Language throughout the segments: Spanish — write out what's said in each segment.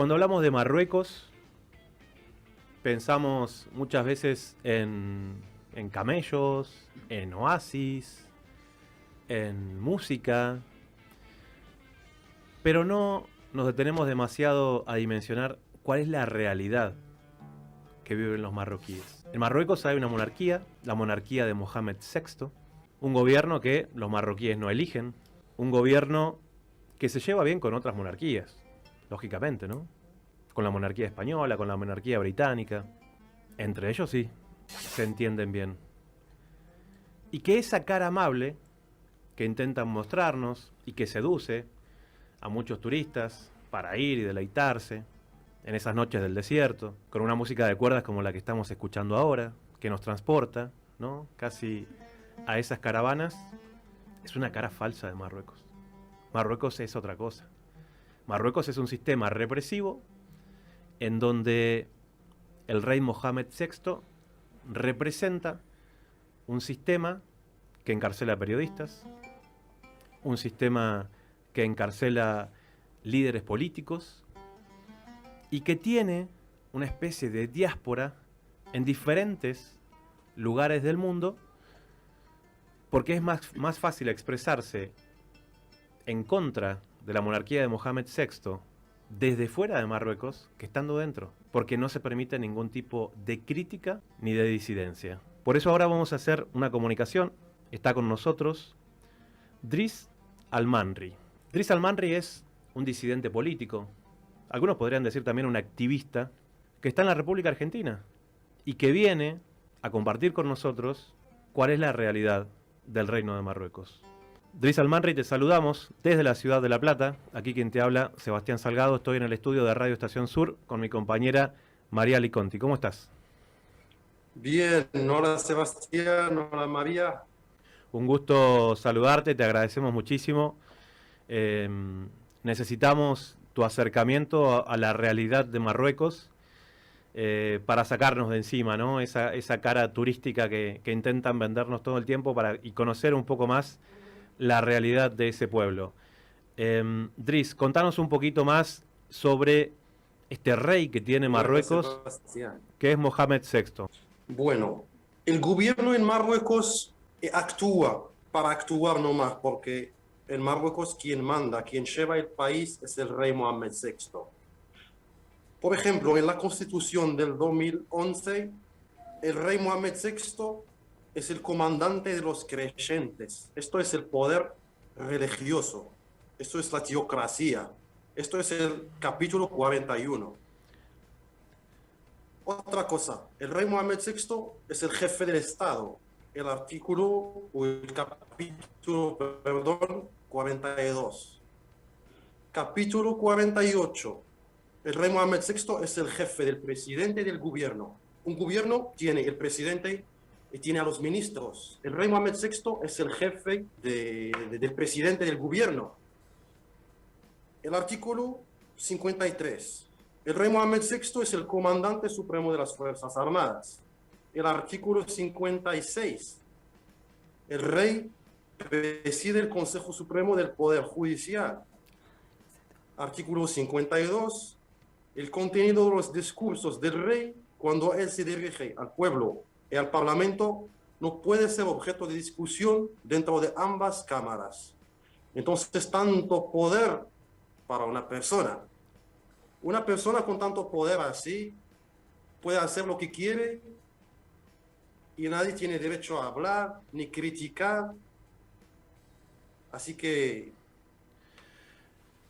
Cuando hablamos de Marruecos, pensamos muchas veces en camellos, en oasis, en música, pero no nos detenemos demasiado a dimensionar cuál es la realidad que viven los marroquíes. En Marruecos hay una monarquía, la monarquía de Mohamed VI, un gobierno que los marroquíes no eligen, un gobierno que se lleva bien con otras monarquías, lógicamente, ¿no? Con la monarquía española, con la monarquía británica. Entre ellos sí, se entienden bien. Y que esa cara amable que intentan mostrarnos y que seduce a muchos turistas para ir y deleitarse en esas noches del desierto, con una música de cuerdas como la que estamos escuchando ahora, que nos transporta, ¿no?, casi a esas caravanas, es una cara falsa de Marruecos. Marruecos es otra cosa. Marruecos es un sistema represivo en donde el rey Mohamed VI representa un sistema que encarcela periodistas, un sistema que encarcela líderes políticos y que tiene una especie de diáspora en diferentes lugares del mundo, porque es más fácil expresarse en contra de la monarquía de Mohamed VI desde fuera de Marruecos que estando dentro, porque no se permite ningún tipo de crítica ni de disidencia. Por eso ahora vamos a hacer una comunicación. Está con nosotros Driss Al-Manri. Driss Al-Manri es un disidente político, algunos podrían decir también un activista, que está en la República Argentina y que viene a compartir con nosotros cuál es la realidad del Reino de Marruecos. Driss Al-Manri, te saludamos desde la ciudad de La Plata. Aquí quien te habla, Sebastián Salgado. Estoy en el estudio de Radio Estación Sur con mi compañera María Liconti. ¿Cómo estás? Bien, hola Sebastián, hola María. Un gusto saludarte, te agradecemos muchísimo. Necesitamos tu acercamiento a la realidad de Marruecos para sacarnos de encima, ¿no?, esa cara turística que intentan vendernos todo el tiempo y conocer un poco más la realidad de ese pueblo. Driss, contanos un poquito más sobre este rey que tiene Marruecos, que es Mohamed VI. Bueno, el gobierno en Marruecos actúa para actuar nomás, porque en Marruecos quien manda, quien lleva el país es el rey Mohamed VI. Por ejemplo, en la Constitución del 2011, el rey Mohamed VI es el comandante de los creyentes. Esto es el poder religioso. Esto es la teocracia. Esto es el capítulo 41. Otra cosa, el rey Mohamed VI es el jefe del Estado. El artículo o el capítulo, perdón, 42. Capítulo 48. El rey Mohamed VI es el jefe del presidente del gobierno. Un gobierno tiene el presidente y tiene a los ministros. El rey Mohamed VI es el jefe del presidente del gobierno. El artículo 53. El rey Mohamed VI es el comandante supremo de las Fuerzas Armadas. El artículo 56. El rey preside el Consejo Supremo del Poder Judicial. Artículo 52. El contenido de los discursos del rey cuando él se dirige al pueblo y al parlamento no puede ser objeto de discusión dentro de ambas cámaras. Entonces, tanto poder para una persona con tanto poder así puede hacer lo que quiere y nadie tiene derecho a hablar ni criticar. Así que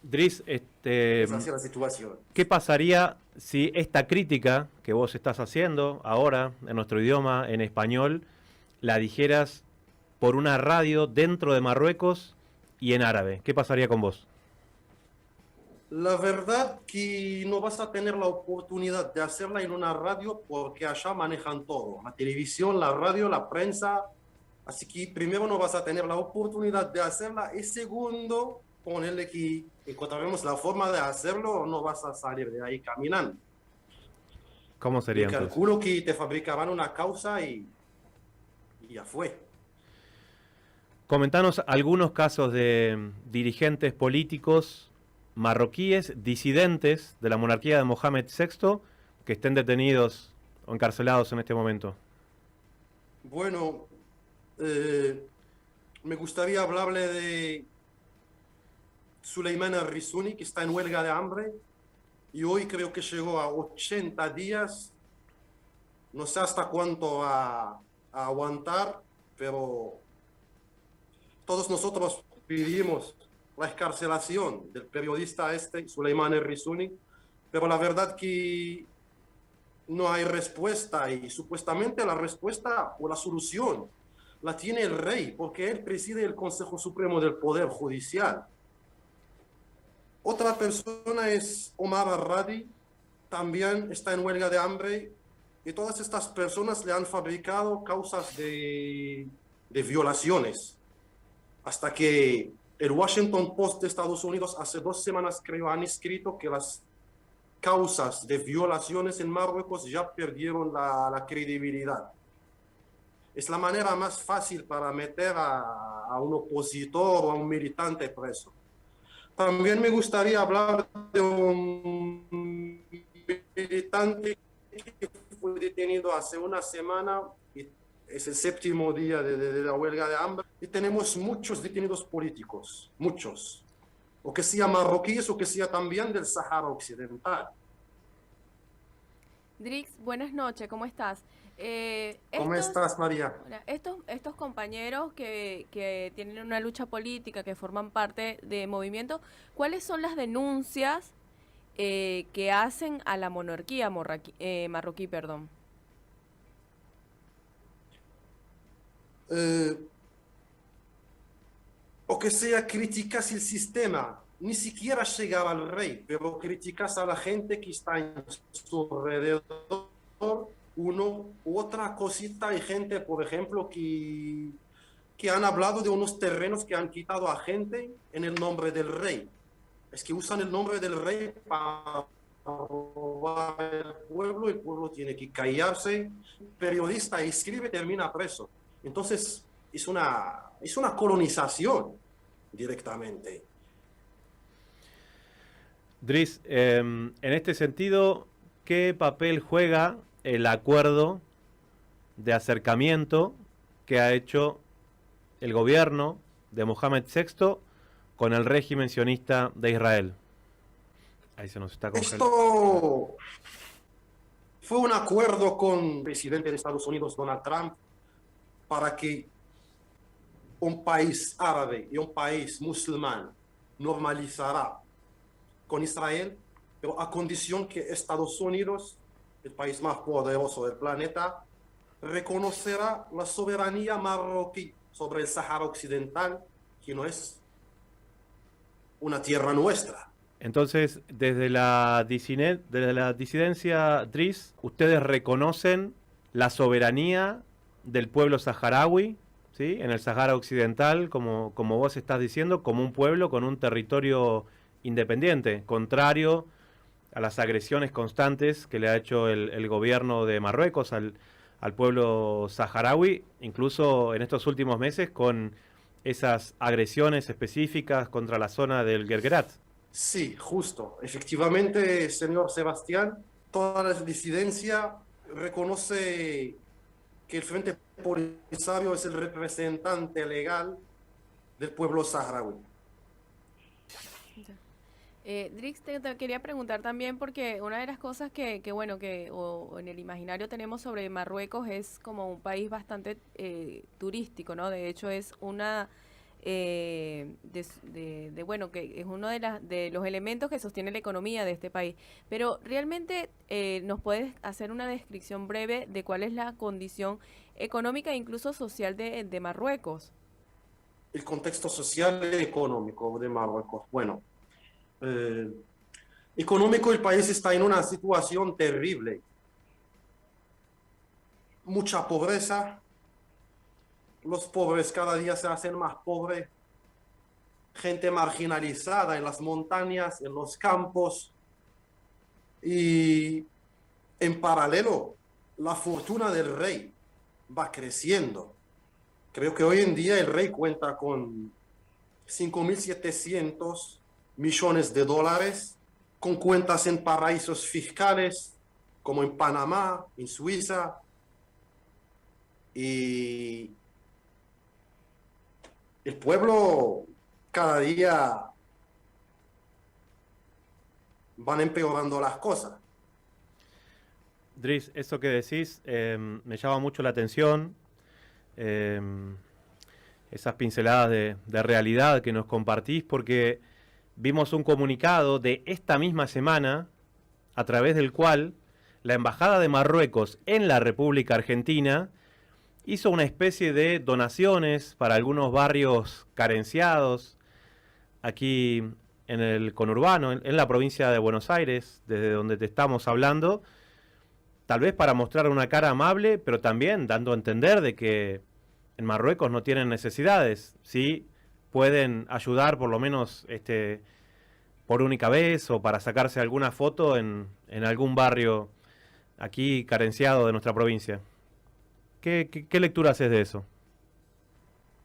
Driss, es así la situación. ¿Qué pasaría si esta crítica que vos estás haciendo ahora en nuestro idioma, en español, la dijeras por una radio dentro de Marruecos y en árabe? ¿Qué pasaría con vos? La verdad que no vas a tener la oportunidad de hacerla en una radio porque allá manejan todo, la televisión, la radio, la prensa. Así que primero no vas a tener la oportunidad de hacerla y segundo, ponerle que encontraremos la forma de hacerlo, no vas a salir de ahí caminando. ¿Cómo sería Yo entonces? calculo que te fabricaban una causa y ya fue. Comentanos algunos casos de dirigentes políticos marroquíes disidentes de la monarquía de Mohamed VI que estén detenidos o encarcelados en este momento? Bueno, me gustaría hablarle de Suleiman al-Risuni, que está en huelga de hambre y hoy creo que llegó a 80 días. No sé hasta cuánto va a aguantar, pero todos nosotros pedimos la excarcelación del periodista Suleiman al-Risuni, pero la verdad que no hay respuesta y supuestamente la respuesta o la solución la tiene el rey, porque él preside el Consejo Supremo del Poder Judicial. Otra persona es Omar al-Radi, también está en huelga de hambre y todas estas personas le han fabricado causas de violaciones. Hasta que el Washington Post de Estados Unidos hace 2 semanas creo han escrito que las causas de violaciones en Marruecos ya perdieron la credibilidad. Es la manera más fácil para meter a un opositor o a un militante preso. También me gustaría hablar de un militante que fue detenido hace una semana y es el 7º día de la huelga de hambre. Y tenemos muchos detenidos políticos, muchos. O que sea marroquíes o que sea también del Sahara Occidental. Drix, buenas noches, ¿cómo estás? ¿Cómo estás, María? Estos compañeros que tienen una lucha política, que forman parte de movimiento, ¿cuáles son las denuncias que hacen a la monarquía marroquí? Perdón. O que sea, criticas el sistema, ni siquiera llegar al rey, pero criticas a la gente que está en su alrededor, otra cosita. Hay gente, por ejemplo, que han hablado de unos terrenos que han quitado a gente en el nombre del rey. Es que usan el nombre del rey para robar el pueblo tiene que callarse. El periodista escribe, termina preso. Entonces, es una colonización directamente. Driss, en este sentido, ¿qué papel juega el acuerdo de acercamiento que ha hecho el gobierno de Mohamed VI con el régimen sionista de Israel? Ahí se nos está congelando. Esto fue un acuerdo con el presidente de Estados Unidos, Donald Trump, para que un país árabe y un país musulmán normalizará con Israel, pero a condición que Estados Unidos, el país más poderoso del planeta, reconocerá la soberanía marroquí sobre el Sahara Occidental, que no es una tierra nuestra. Entonces, desde la disidencia, Driss, ¿ustedes reconocen la soberanía del pueblo saharaui, ¿sí?, en el Sahara Occidental, como vos estás diciendo, como un pueblo con un territorio independiente, contrario a las agresiones constantes que le ha hecho el gobierno de Marruecos al pueblo saharaui, incluso en estos últimos meses con esas agresiones específicas contra la zona del Guerguerat? Sí, justo. Efectivamente, señor Sebastián, toda la disidencia reconoce que el Frente Polisario es el representante legal del pueblo saharaui. Drix, te quería preguntar también, porque una de las cosas que en el imaginario tenemos sobre Marruecos es como un país bastante turístico, ¿no? De hecho, es una que es uno de los elementos que sostiene la economía de este país. Pero realmente nos puedes hacer una descripción breve de cuál es la condición económica e incluso social de Marruecos. El contexto social y económico de Marruecos. Bueno, económico, el país está en una situación terrible. Mucha pobreza. Los pobres cada día se hacen más pobres. Gente marginalizada en las montañas, en los campos. Y en paralelo, la fortuna del rey va creciendo. Creo que hoy en día el rey cuenta con 5.700 millones de dólares, con cuentas en paraísos fiscales, como en Panamá, en Suiza, y el pueblo cada día van empeorando las cosas. Dries, eso que decís me llama mucho la atención. eh, Esas pinceladas de realidad que nos compartís, porque vimos un comunicado de esta misma semana a través del cual la Embajada de Marruecos en la República Argentina hizo una especie de donaciones para algunos barrios carenciados aquí en el conurbano, en la provincia de Buenos Aires, desde donde te estamos hablando, tal vez para mostrar una cara amable, pero también dando a entender de que en Marruecos no tienen necesidades, sí pueden ayudar por lo menos por única vez o para sacarse alguna foto en algún barrio aquí carenciado de nuestra provincia. ¿Qué lectura haces de eso?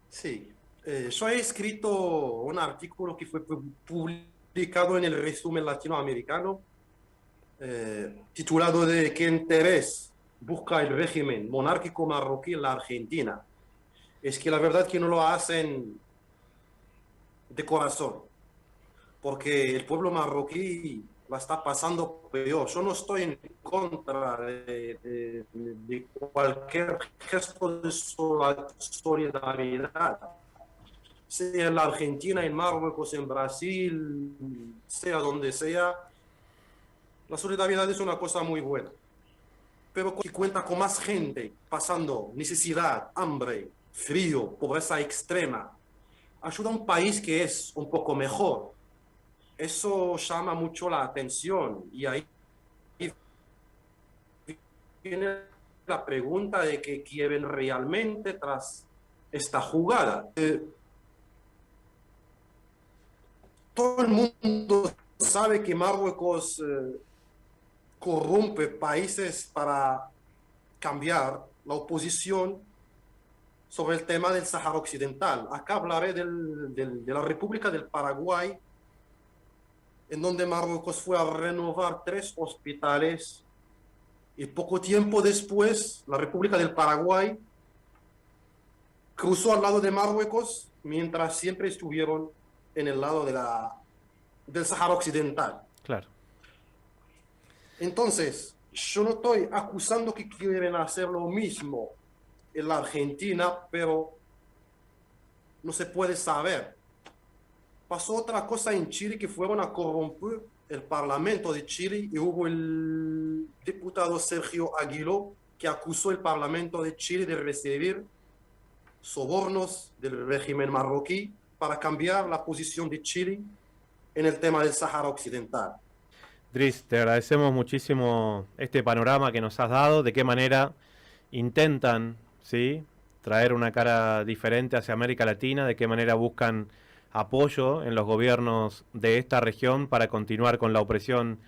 Sí, yo he escrito un artículo que fue publicado en el resumen latinoamericano, titulado de ¿Qué interés busca el régimen monárquico marroquí en la Argentina? Es que la verdad que no lo hacen de corazón, porque el pueblo marroquí la está pasando peor. Yo no estoy en contra de cualquier gesto de solidaridad, sea en la Argentina, en Marruecos, en Brasil, sea donde sea. La solidaridad es una cosa muy buena, pero si cuenta con más gente pasando necesidad, hambre, frío, pobreza extrema, ayuda a un país que es un poco mejor. Eso llama mucho la atención y ahí viene la pregunta de qué quieren realmente tras esta jugada. Todo el mundo sabe que Marruecos corrompe países para cambiar la oposición sobre el tema del Sáhara Occidental. Acá hablaré de la República del Paraguay, en donde Marruecos fue a renovar 3 hospitales y poco tiempo después la República del Paraguay cruzó al lado de Marruecos mientras siempre estuvieron en el lado del Sáhara Occidental. Claro. Entonces, yo no estoy acusando que quieren hacer lo mismo en la Argentina, pero no se puede saber. Pasó otra cosa en Chile, que fueron a corromper el Parlamento de Chile y hubo el diputado Sergio Aguiló que acusó el Parlamento de Chile de recibir sobornos del régimen marroquí para cambiar la posición de Chile en el tema del Sáhara Occidental. Dries, te agradecemos muchísimo este panorama que nos has dado, de qué manera intentan, ¿sí?, traer una cara diferente hacia América Latina, de qué manera buscan apoyo en los gobiernos de esta región para continuar con la opresión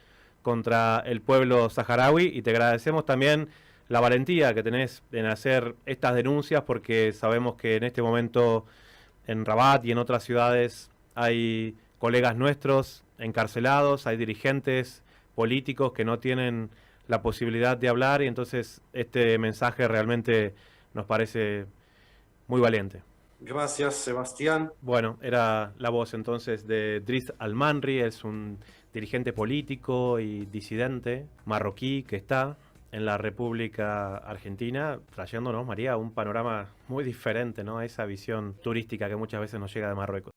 contra el pueblo saharaui, y te agradecemos también la valentía que tenés en hacer estas denuncias, porque sabemos que en este momento en Rabat y en otras ciudades hay colegas nuestros encarcelados, hay dirigentes políticos que no tienen la posibilidad de hablar, y entonces este mensaje realmente nos parece muy valiente. Gracias, Sebastián. Bueno, era la voz entonces de Dries Al-Manri, es un dirigente político y disidente marroquí que está en la República Argentina, trayéndonos, María, un panorama muy diferente, ¿no?, a esa visión turística que muchas veces nos llega de Marruecos.